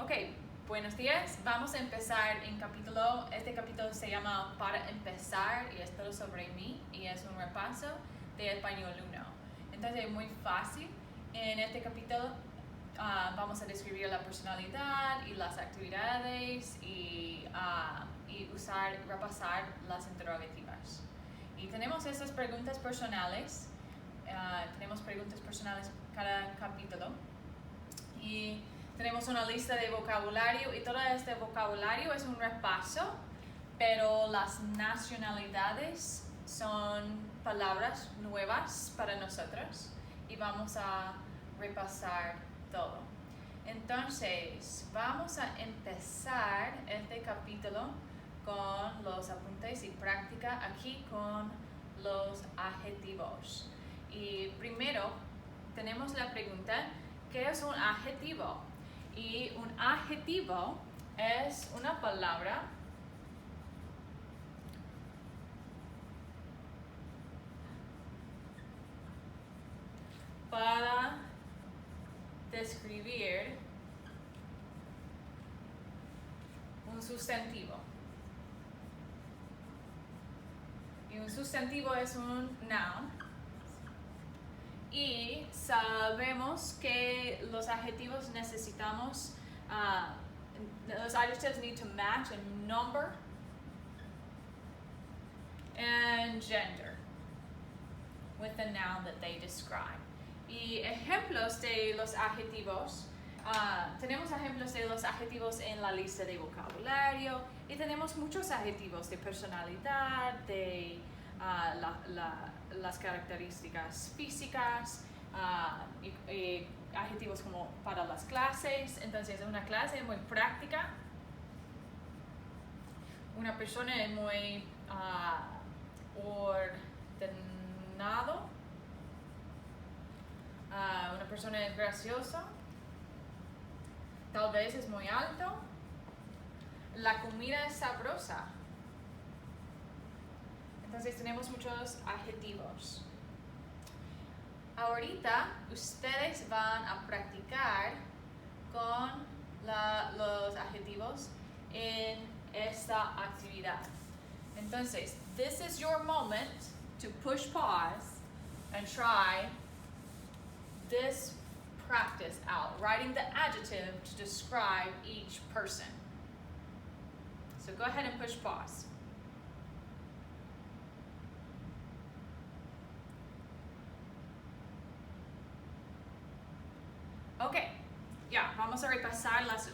Ok, buenos días. Vamos a empezar este capítulo se llama Para Empezar y es todo sobre mí y es un repaso de Español 1. Entonces es muy fácil. En este capítulo vamos a describir la personalidad y las actividades y repasar las interrogativas. Y tenemos esas preguntas personales. Tenemos preguntas personales cada capítulo. Y tenemos una lista de vocabulario y todo este vocabulario es un repaso, pero las nacionalidades son palabras nuevas para nosotros y vamos a repasar todo. Entonces, vamos a empezar este capítulo con los apuntes y práctica aquí con los adjetivos. Y primero tenemos la pregunta, ¿qué es un adjetivo? Y un adjetivo es una palabra para describir un sustantivo. Y un sustantivo es un noun. Y sabemos que los adjetivos necesitamos, los adjectives need to match a number and gender with the noun that they describe. Y ejemplos de los adjetivos, tenemos ejemplos de los adjetivos en la lista de vocabulario y tenemos muchos adjetivos de personalidad, de las características físicas y adjetivos como para las clases. Entonces una clase es muy práctica, una persona es muy ordenado, una persona es graciosa, tal vez es muy alto, la comida es sabrosa. Entonces tenemos muchos adjetivos. Ahorita ustedes van a practicar con los adjetivos en esta actividad. Entonces, this is your moment to push pause and try this practice out, writing the adjective to describe each person. So go ahead and push pause. Ok, ya, vamos a repasar las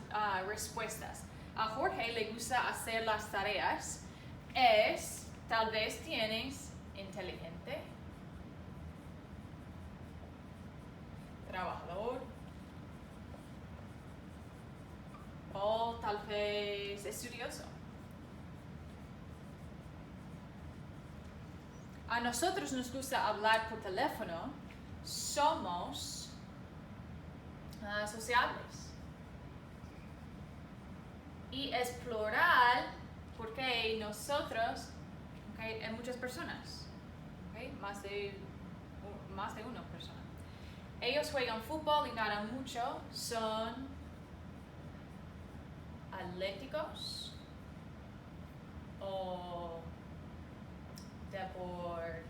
respuestas. A Jorge le gusta hacer las tareas. Tal vez tienes inteligente, trabajador, o tal vez estudioso. A nosotros nos gusta hablar por teléfono. Somos sociables. Y es plural porque nosotros, hay muchas personas, más de una persona. Ellos juegan fútbol y nadan mucho, son atléticos o deportistas.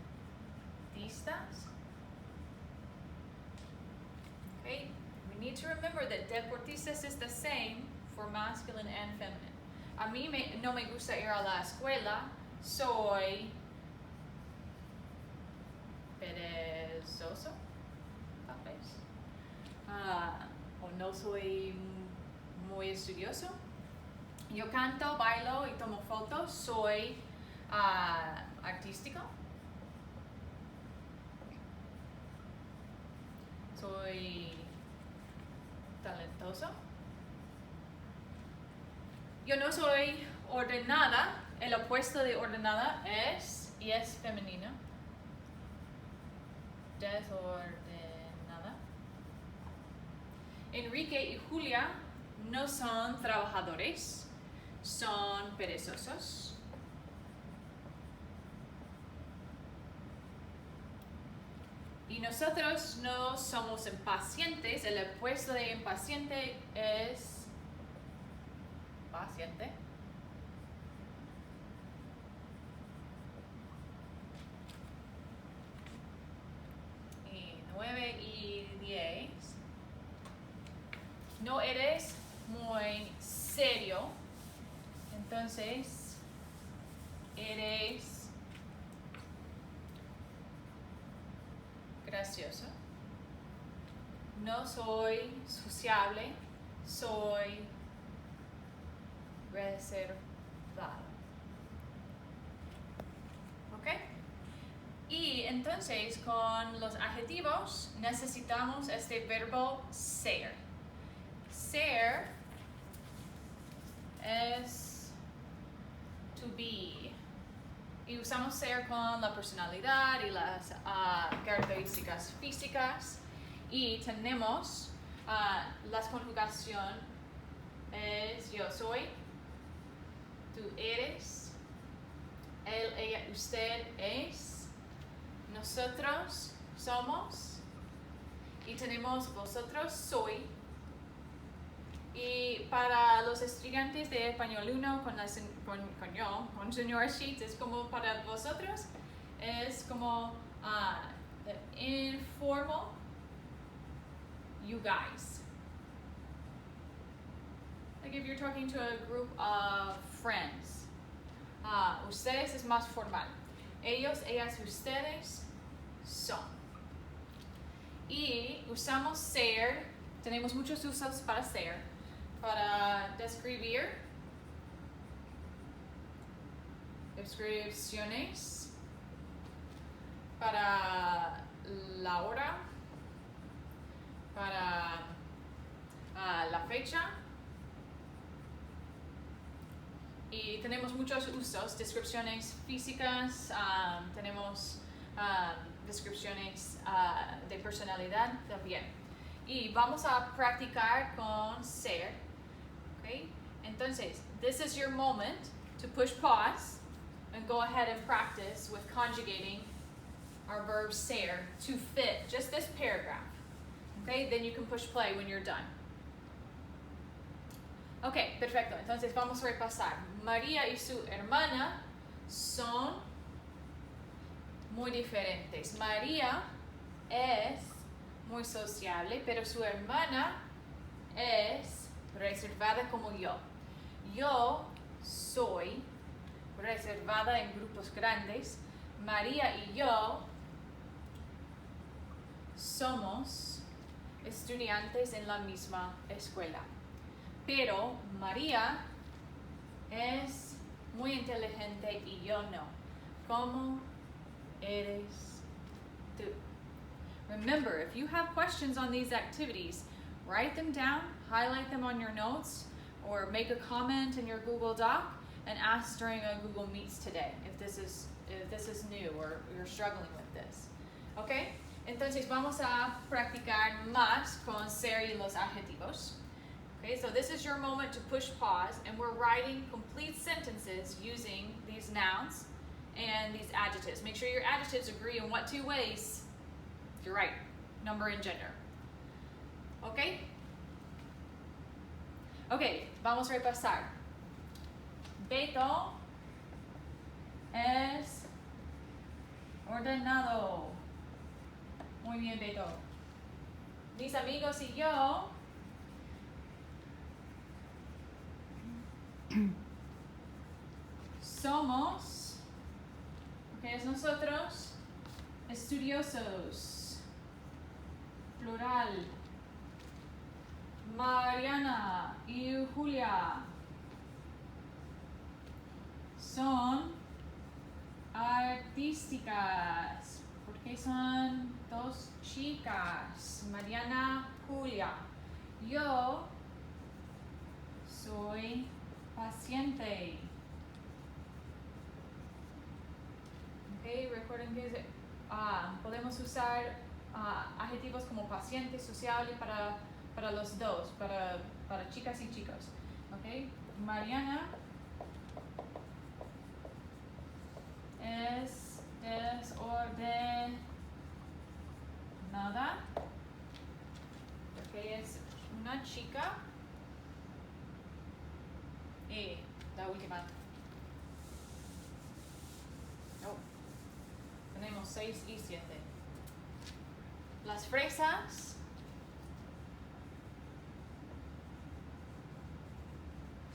We need to remember that deportistas is the same for masculine and feminine. A mí no me gusta ir a la escuela, soy perezoso, tal vez. O no soy muy estudioso. Yo canto, bailo y tomo fotos, soy artístico. Soy talentoso. Yo no soy ordenada. El opuesto de ordenada es femenina. Desordenada. Enrique y Julia no son trabajadores, son perezosos. Y nosotros no somos impacientes. El opuesto de impaciente es paciente. Y 9 y 10. No eres muy serio, entonces eres gracioso. No soy sociable, soy reservado. ¿Ok? Y entonces con los adjetivos necesitamos este verbo ser. Ser es to be. Y usamos ser con la personalidad y las características físicas. Y tenemos la conjugación es yo soy, tú eres, él, ella, usted es, nosotros somos, y tenemos vosotros soy. Y para los estudiantes de Español 1 con Junior Sheets es como para vosotros, es como informal you guys. Like if you're talking to a group of friends. Ustedes es más formal. Ellos, ellas, ustedes son. Y usamos ser, tenemos muchos usos para ser, para describir, descripciones, para la hora, para la fecha. Y tenemos muchos usos, descripciones físicas, tenemos descripciones de personalidad también. Y vamos a practicar con ser. Okay? Entonces, this is your moment to push pause and go ahead and practice with conjugating our verb ser to fit just this paragraph. Okay? Then you can push play when you're done. Ok, perfecto. Entonces vamos a repasar. María y su hermana son muy diferentes. María es muy sociable, pero su hermana es reservada como yo. Yo soy reservada en grupos grandes. María y yo somos estudiantes en la misma escuela. Pero María es muy inteligente y yo no. ¿Cómo eres tú? Remember, if you have questions on these activities, write them down, highlight them on your notes, or make a comment in your Google Doc and ask during a Google Meets today if this is new or you're struggling with this. Okay? Entonces vamos a practicar más con ser y los adjetivos. Okay, so this is your moment to push pause, and we're writing complete sentences using these nouns and these adjectives. Make sure your adjectives agree in what two ways? You're right, number and gender. Okay? Okay, vamos a repasar. Beto es ordenado. Muy bien, Beto. Mis amigos y yo somos, ¿qué es nosotros? Estudiosos. Plural. Mariana y Julia son artísticas. Porque son dos chicas. Mariana, Julia. Yo soy paciente. Okay, recuerden que podemos usar adjetivos como paciente, sociable para los dos, para chicas y chicos. Okay? Mariana es desordenada porque es una chica. Y la última. Oh. Tenemos 6 y 7. Las fresas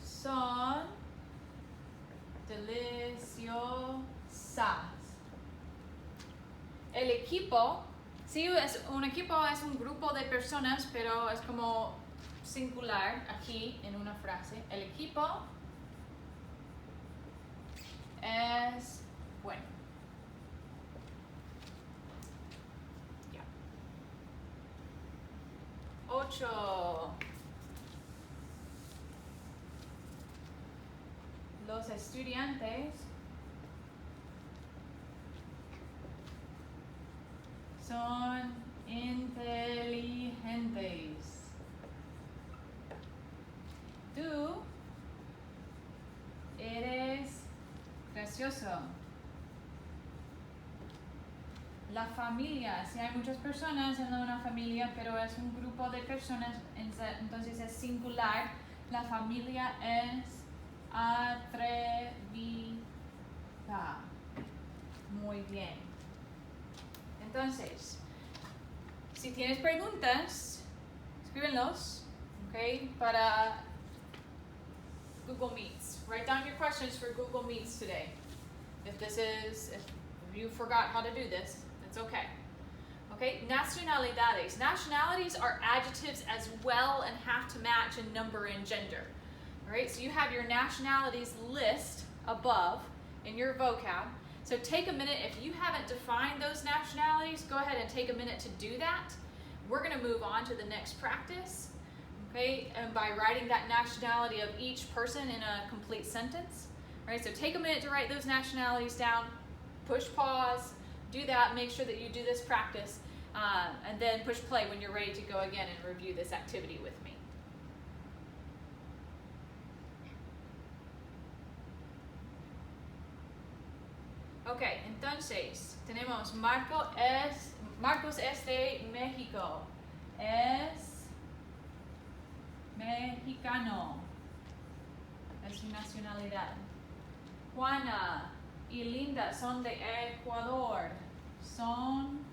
son deliciosas. El equipo, sí, un equipo es un grupo de personas, pero es como singular aquí en una frase. El equipo es bueno. Ya. 8. Los estudiantes son inteligentes. Tú eres gracioso. La familia, si hay muchas personas en una familia, pero es un grupo de personas, entonces es singular. La familia es atrevida. Muy bien. Entonces, si tienes preguntas, escríbenlos, okay, para Google Meets. Write down your questions for Google Meets today. If you forgot how to do this, it's okay. Okay, nacionalidades. Nationalities are adjectives as well and have to match in number and gender. All right, so you have your nationalities list above in your vocab. So take a minute, if you haven't defined those nationalities, go ahead and take a minute to do that. We're gonna move on to the next practice, okay, and by writing that nationality of each person in a complete sentence. All right, so take a minute to write those nationalities down, push pause, do that, make sure that you do this practice, and then push play when you're ready to go again and review this activity with me. Ok, entonces tenemos Marcos es de México, es mexicano, es su nacionalidad. Juana y Linda son de Ecuador, son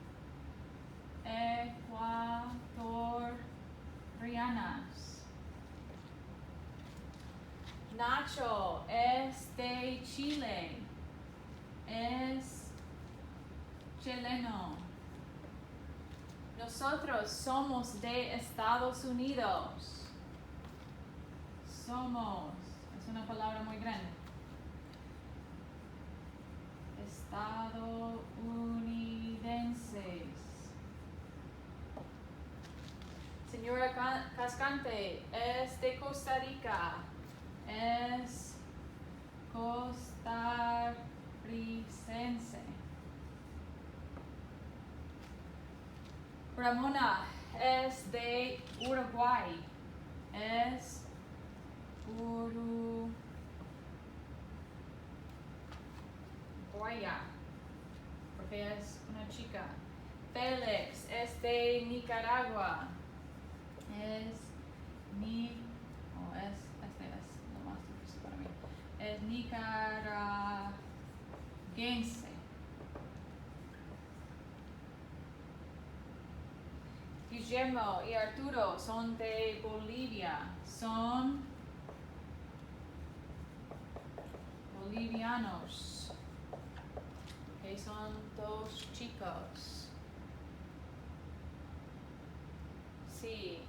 ecuatorianas. Nacho es de Chile, es chileno. Nosotros somos de Estados Unidos. Somos, es una palabra muy grande. Estadounidenses. Señora Cascante es de Costa Rica. Es costarricense. Ramona es de Uruguay. Es uruguaya, porque es una chica. Félix es de Nicaragua. Es lo más difícil para mí. Es nicaragüense. Guillermo y Arturo son de Bolivia. Son bolivianos. Okay, son dos chicos. Sí,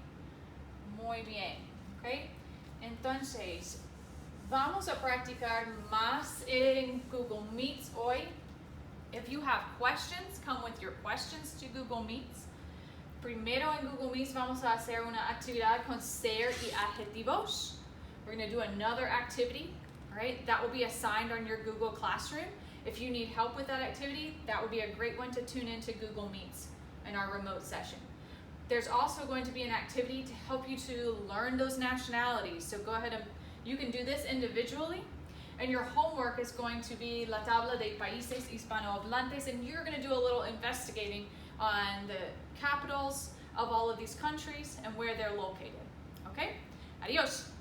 muy bien. Okay? Entonces, vamos a practicar más en Google Meets hoy. If you have questions, come with your questions to Google Meets. Primero en Google Meets vamos a hacer una actividad con ser y adjetivos. We're going to do another activity, all right? That will be assigned on your Google Classroom. If you need help with that activity, that would be a great one to tune into Google Meets in our remote session. There's also going to be an activity to help you to learn those nationalities. So go ahead and you can do this individually. And your homework is going to be La Tabla de Países Hispanohablantes, and you're going to do a little investigating on the capitals of all of these countries and where they're located. Okay? Adios.